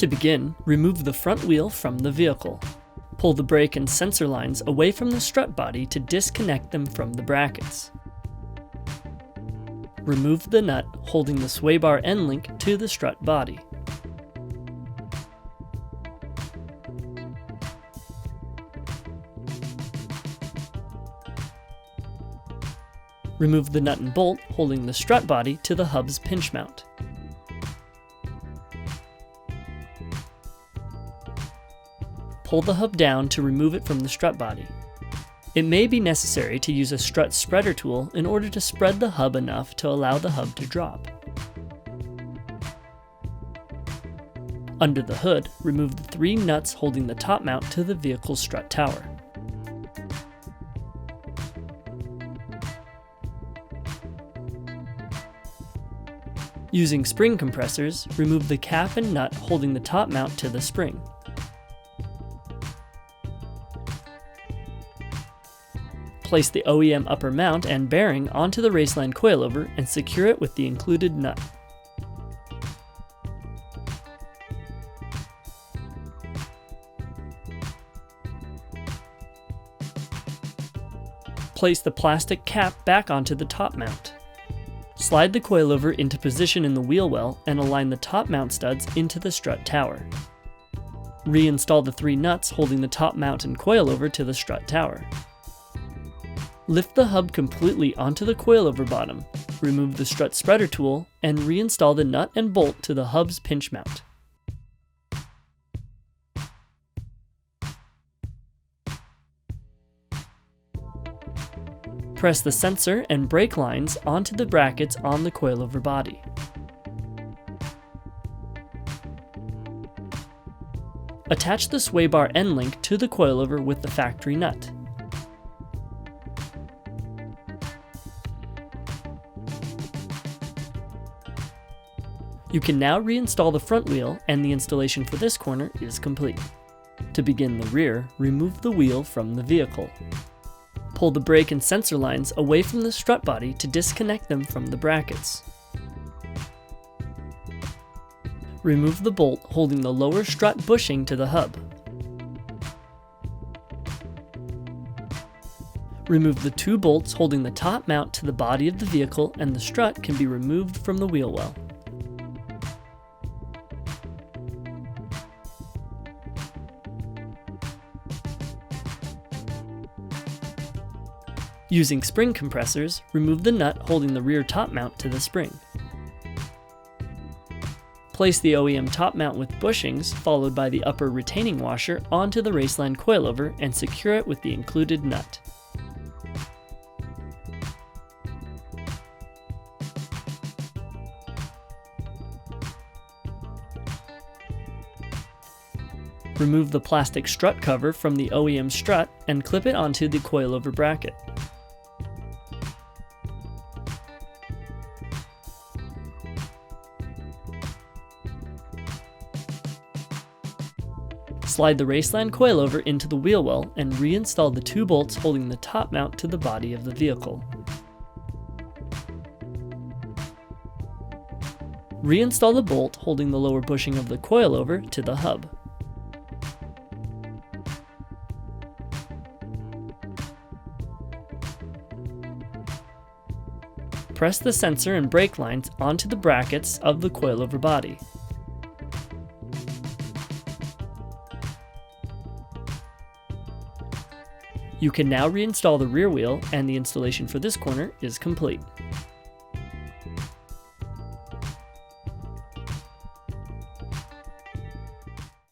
To begin, remove the front wheel from the vehicle. Pull the brake and sensor lines away from the strut body to disconnect them from the brackets. Remove the nut holding the sway bar end link to the strut body. Remove the nut and bolt holding the strut body to the hub's pinch mount. Pull the hub down to remove it from the strut body. It may be necessary to use a strut spreader tool in order to spread the hub enough to allow the hub to drop. Under the hood, remove the 3 nuts holding the top mount to the vehicle's strut tower. Using spring compressors, remove the cap and nut holding the top mount to the spring. Place the OEM upper mount and bearing onto the Raceland coilover and secure it with the included nut. Place the plastic cap back onto the top mount. Slide the coilover into position in the wheel well and align the top mount studs into the strut tower. Reinstall the 3 nuts holding the top mount and coilover to the strut tower. Lift the hub completely onto the coilover bottom, remove the strut spreader tool, and reinstall the nut and bolt to the hub's pinch mount. Press the sensor and brake lines onto the brackets on the coilover body. Attach the sway bar end link to the coilover with the factory nut. You can now reinstall the front wheel, and the installation for this corner is complete. To begin the rear, remove the wheel from the vehicle. Pull the brake and sensor lines away from the strut body to disconnect them from the brackets. Remove the bolt holding the lower strut bushing to the hub. Remove the 2 bolts holding the top mount to the body of the vehicle, and the strut can be removed from the wheel well. Using spring compressors, remove the nut holding the rear top mount to the spring. Place the OEM top mount with bushings, followed by the upper retaining washer, onto the Raceland coilover and secure it with the included nut. Remove the plastic strut cover from the OEM strut and clip it onto the coilover bracket. Slide the Raceland coilover into the wheel well and reinstall the 2 bolts holding the top mount to the body of the vehicle. Reinstall the bolt holding the lower bushing of the coilover to the hub. Press the sensor and brake lines onto the brackets of the coilover body. You can now reinstall the rear wheel, and the installation for this corner is complete.